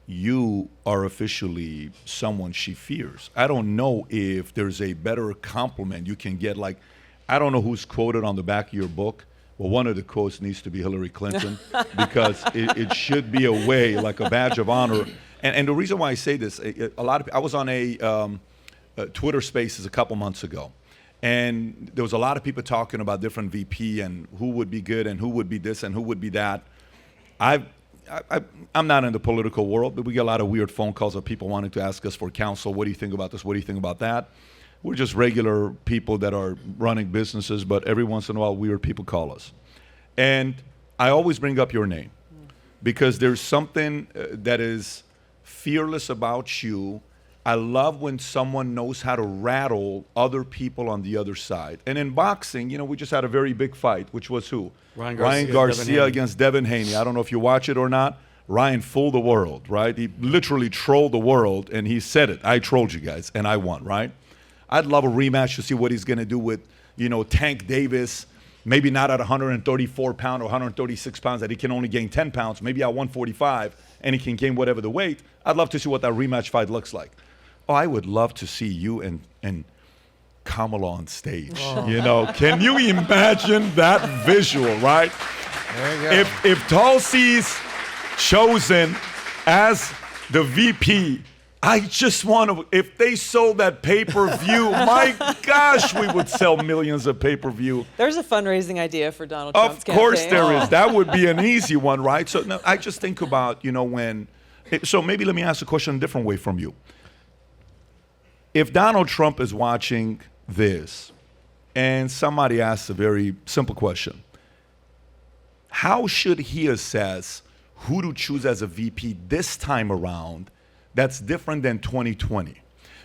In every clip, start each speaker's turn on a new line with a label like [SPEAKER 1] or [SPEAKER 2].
[SPEAKER 1] you are officially someone she fears. I don't know if there's a better compliment you can get. Like, I don't know who's quoted on the back of your book. Well, one of the quotes needs to be Hillary Clinton because it should be a way, like a badge of honor. And the reason why I say this, I was on a Twitter Spaces a couple months ago, and there was a lot of people talking about different VP and who would be good and who would be this and who would be that. I'm not in the political world, but we get a lot of weird phone calls of people wanting to ask us for counsel. What do you think about this? What do you think about that? We're just regular people that are running businesses, but every once in a while, weird people call us. And I always bring up your name because there's something that is fearless about you. I love when someone knows how to rattle other people on the other side. And in boxing, we just had a very big fight, which was who? Ryan Garcia against Devin Haney. I don't know if you watch it or not. Ryan fooled the world, right? He literally trolled the world, and he said it. I trolled you guys, and I won, right? I'd love a rematch to see what he's going to do with, Tank Davis, maybe not at 134 pounds or 136 pounds that he can only gain 10 pounds, maybe at 145, and he can gain whatever the weight. I'd love to see what that rematch fight looks like. Oh, I would love to see you and Kamala on stage. Oh. Can you imagine that visual, right?
[SPEAKER 2] There you go.
[SPEAKER 1] If Tulsi's chosen as the VP, I just want to, if they sold that pay-per-view, my gosh, we would sell millions of pay-per-view.
[SPEAKER 3] There's a fundraising idea for Donald Trump's campaign.
[SPEAKER 1] Of course there is. That would be an easy one, right? So no, I just think about, so maybe let me ask a question a different way from you. If Donald Trump is watching this and somebody asks a very simple question, how should he assess who to choose as a VP this time around that's different than 2020?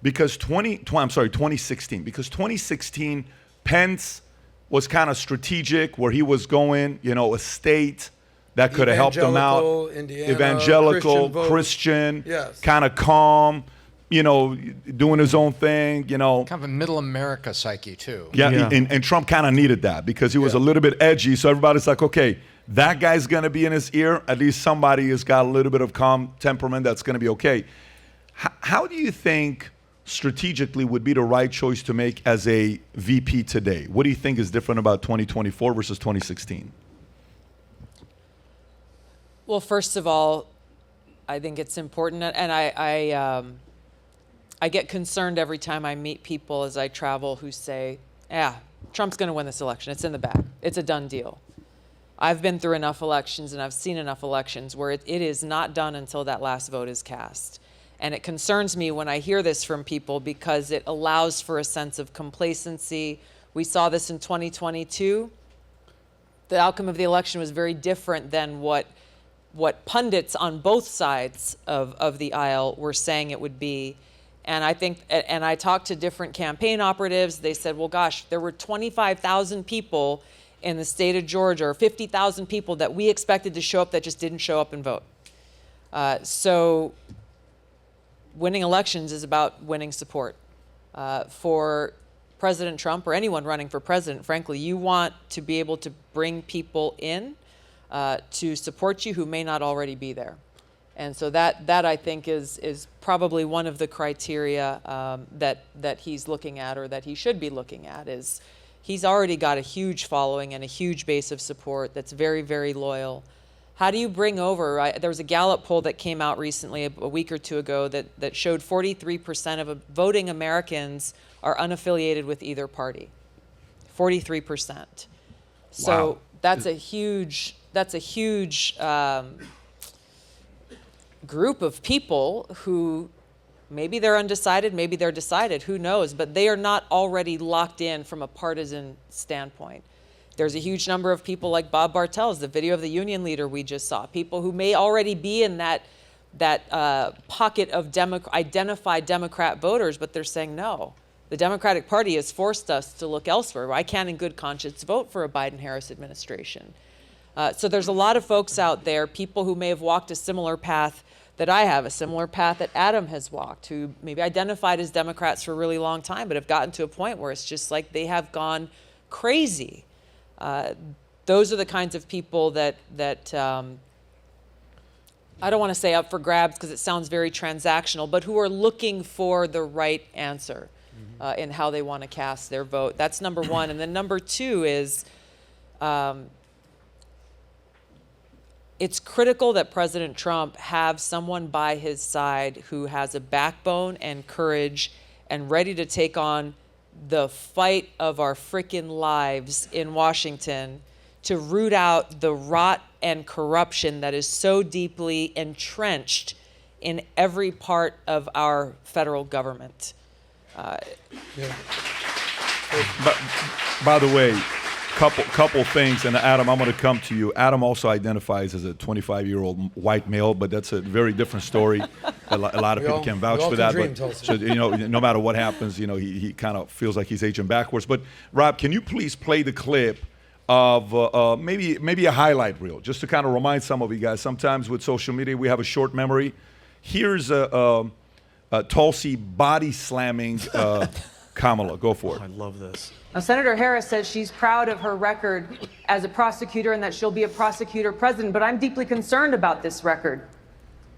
[SPEAKER 1] Because 2016. Because 2016, Pence was kind of strategic where he was going, a state that could have helped him out.
[SPEAKER 2] Indiana,
[SPEAKER 1] evangelical, Christian,
[SPEAKER 2] yes.
[SPEAKER 1] Kind of calm. Doing his own thing,
[SPEAKER 4] Kind of a middle America psyche, too.
[SPEAKER 1] Yeah. And Trump kind of needed that because he was a little bit edgy. So everybody's like, okay, that guy's going to be in his ear. At least somebody has got a little bit of calm temperament that's going to be okay. How do you think strategically would be the right choice to make as a VP today? What do you think is different about 2024 versus 2016?
[SPEAKER 3] Well, first of all, I think it's important, and I get concerned every time I meet people as I travel who say, Trump's going to win this election. It's in the bag. It's a done deal. I've been through enough elections and I've seen enough elections where it is not done until that last vote is cast. And it concerns me when I hear this from people because it allows for a sense of complacency. We saw this in 2022. The outcome of the election was very different than what pundits on both sides of the aisle were saying it would be. And I talked to different campaign operatives. They said, well, gosh, there were 25,000 people in the state of Georgia, or 50,000 people that we expected to show up that just didn't show up and vote. So winning elections is about winning support. For President Trump or anyone running for president, frankly, you want to be able to bring people in to support you who may not already be there. And so that I think is probably one of the criteria that he's looking at, or that he should be looking at, is he's already got a huge following and a huge base of support that's very, very loyal. How do you bring over, there was a Gallup poll that came out recently, a week or two ago, that showed 43% of voting Americans are unaffiliated with either party. 43%. So
[SPEAKER 1] Wow.
[SPEAKER 3] that's a huge group of people who maybe they're undecided, maybe they're decided, who knows, but they are not already locked in from a partisan standpoint. There's a huge number of people like Bob Bartels, the video of the union leader we just saw, people who may already be in that pocket of identified Democrat voters, but they're saying no. The Democratic Party has forced us to look elsewhere. I can't in good conscience vote for a Biden-Harris administration. So there's a lot of folks out there, people who may have walked a similar path that I have, a similar path that Adam has walked, who maybe identified as Democrats for a really long time, but have gotten to a point where it's just like they have gone crazy. Those are the kinds of people that I don't want to say up for grabs because it sounds very transactional, but who are looking for the right answer in how they want to cast their vote. That's number one. And then number two is it's critical that President Trump have someone by his side who has a backbone and courage and ready to take on the fight of our frickin' lives in Washington to root out the rot and corruption that is so deeply entrenched in every part of our federal government.
[SPEAKER 1] But by the way, couple things, and Adam, I'm going to come to you. Adam also identifies as a 25-year-old white male, but that's a very different story. A lot of people can vouch for that. But so, no matter what happens, he kind of feels like he's aging backwards. But Rob, can you please play the clip of maybe a highlight reel, just to kind of remind some of you guys. Sometimes with social media, we have a short memory. Here's Tulsi body slamming Kamala. Go for it.
[SPEAKER 2] I love this.
[SPEAKER 5] Now, Senator Harris says she's proud of her record as a prosecutor and that she'll be a prosecutor president, but I'm deeply concerned about this record.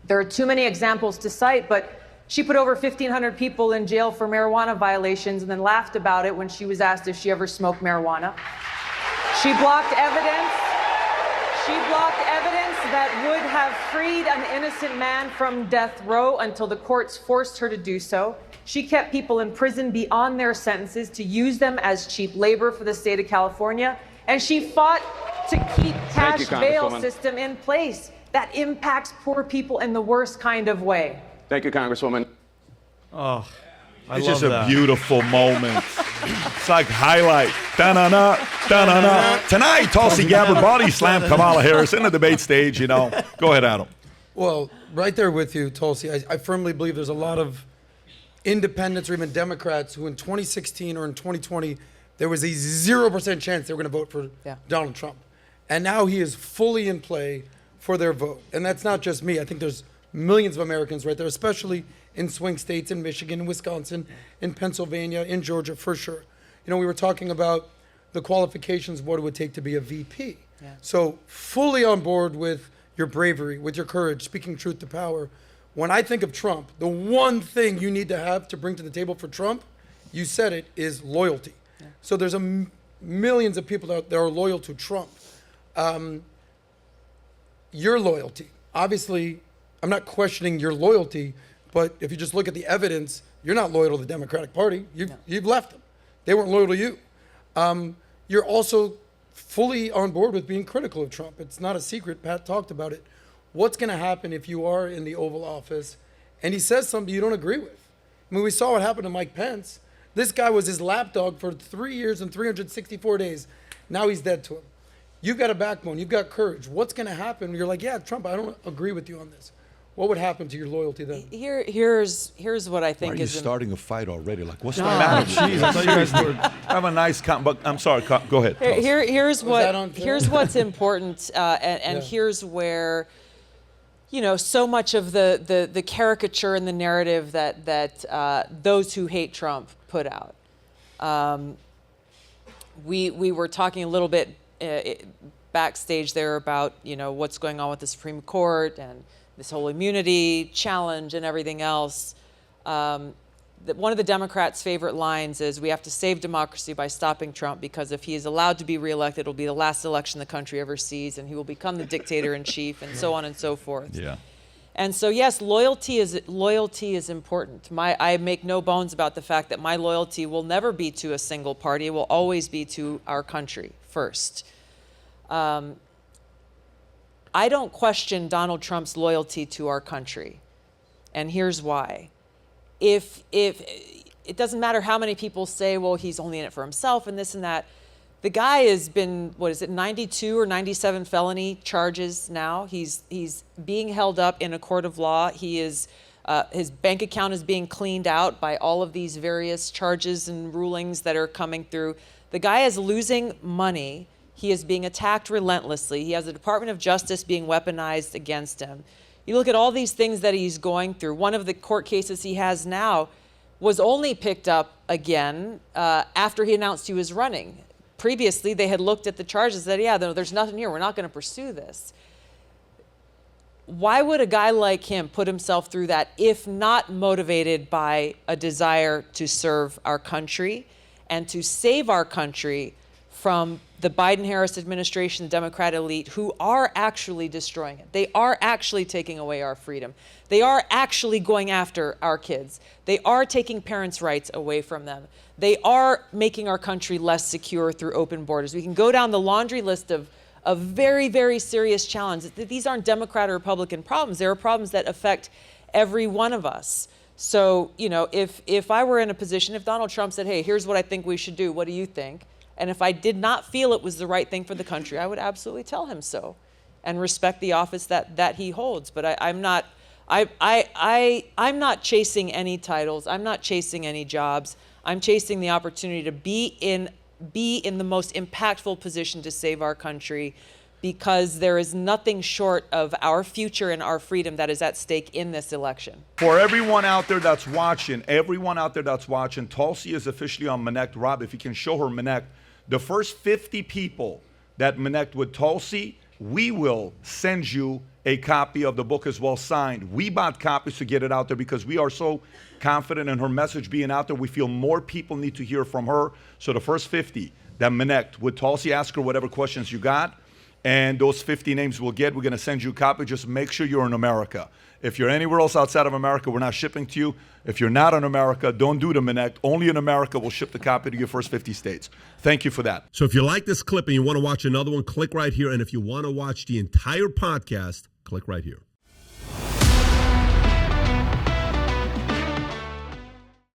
[SPEAKER 5] There are too many examples to cite, but she put over 1,500 people in jail for marijuana violations and then laughed about it when she was asked if she ever smoked marijuana. She blocked evidence. She blocked evidence that would have freed an innocent man from death row until the courts forced her to do so. She kept people in prison beyond their sentences to use them as cheap labor for the state of California. And she fought to keep cash bail system in place that impacts poor people in the worst kind of way.
[SPEAKER 6] Thank you, Congresswoman.
[SPEAKER 2] Oh, I
[SPEAKER 1] It's
[SPEAKER 2] love
[SPEAKER 1] just a
[SPEAKER 2] that.
[SPEAKER 1] beautiful moment. It's like highlight. Da-na-na, da-na-na. Tonight, Tulsi Gabbard body slam Kamala Harris in the debate stage. Go ahead, Adam.
[SPEAKER 7] Well, right there with you, Tulsi. I firmly believe there's a lot of independents or even Democrats who in 2016 or in 2020, there was a 0% chance they were going to vote for Donald Trump. And now he is fully in play for their vote. And that's not just me. I think there's millions of Americans right there, especially in swing states, in Michigan, in Wisconsin, in Pennsylvania, in Georgia, for sure. We were talking about the qualifications of what it would take to be a VP.
[SPEAKER 3] Yeah.
[SPEAKER 7] So fully on board with your bravery, with your courage, speaking truth to power. When I think of Trump, the one thing you need to have to bring to the table for Trump, you said it, is loyalty. Yeah. So there's millions of people that are loyal to Trump. Your loyalty, obviously, I'm not questioning your loyalty, but if you just look at the evidence, you're not loyal to the Democratic Party. You've left them. They weren't loyal to you. You're also fully on board with being critical of Trump. It's not a secret. Pat talked about it. What's going to happen if you are in the Oval Office and he says something you don't agree with? I mean, we saw what happened to Mike Pence. This guy was his lapdog for 3 years and 364 days. Now he's dead to him. You've got a backbone. You've got courage. What's going to happen? You're like, yeah, Trump, I don't agree with you on this. What would happen to your loyalty then?
[SPEAKER 3] Here's what I
[SPEAKER 1] Why
[SPEAKER 3] think
[SPEAKER 1] are you
[SPEAKER 3] is
[SPEAKER 1] starting a fight already? Like, what's the matter? Jeez, I thought you guys were have a nice but I'm sorry. Go ahead.
[SPEAKER 3] here's
[SPEAKER 7] that unfair?
[SPEAKER 3] here's what's important, and here's where so much of the caricature and the narrative that those who hate Trump put out. We were talking a little bit backstage there about what's going on with the Supreme Court and this whole immunity challenge and everything else. One of the Democrats' favorite lines is, we have to save democracy by stopping Trump, because if he is allowed to be reelected, it'll be the last election the country ever sees, and he will become the dictator in chief, and so on and so forth.
[SPEAKER 1] Yeah.
[SPEAKER 3] And so, yes, loyalty is important. I make no bones about the fact that my loyalty will never be to a single party. It will always be to our country first. I don't question Donald Trump's loyalty to our country, and here's why. If it doesn't matter how many people say, well, he's only in it for himself and this and that. The guy has been, 92 or 97 felony charges now. He's being held up in a court of law. He is his bank account is being cleaned out by all of these various charges and rulings that are coming through. The guy is losing money. He is being attacked relentlessly. He has the Department of Justice being weaponized against him. You look at all these things that he's going through. One of the court cases he has now was only picked up again after he announced he was running. Previously, they had looked at the charges and said, yeah, there's nothing here. We're not going to pursue this. why would a guy like him put himself through that if not motivated by a desire to serve our country and to save our country from the Biden-Harris administration, the Democrat elite, who are actually destroying it? They are actually taking away our freedom. They are actually going after our kids. They are taking parents' rights away from them. They are making our country less secure through open borders. We can go down the laundry list of very, very serious challenges. These aren't Democrat or Republican problems. There are problems that affect every one of us. So, you know, if I were in a position, if Donald Trump said, hey, here's what I think we should do, what do you think? And if I did not feel it was the right thing for the country, I would absolutely tell him so and respect the office that he holds. But I'm not chasing any titles. I'm not chasing any jobs. I'm chasing the opportunity to be in the most impactful position to save our country, because there is nothing short of our future and our freedom that is at stake in this election.
[SPEAKER 1] For everyone out there that's watching, Tulsi is officially on Connect. Rob, if you can show her Connect, the first 50 people that connect with Tulsi, we will send you a copy of the book as well signed. We bought copies to get it out there because we are so confident in her message being out there. We feel more people need to hear from her. So the first 50 that connect with Tulsi, ask her whatever questions you got, and those 50 names we'll get. We're going to send you a copy. Just make sure you're in America. If you're anywhere else outside of America, we're not shipping to you. If you're not in America, don't do the connect. Only in America, we'll ship the copy to your first 50 states. Thank you for that.
[SPEAKER 6] So if you like this clip and you want to watch another one, click right here. And if you want to watch the entire podcast, click right here.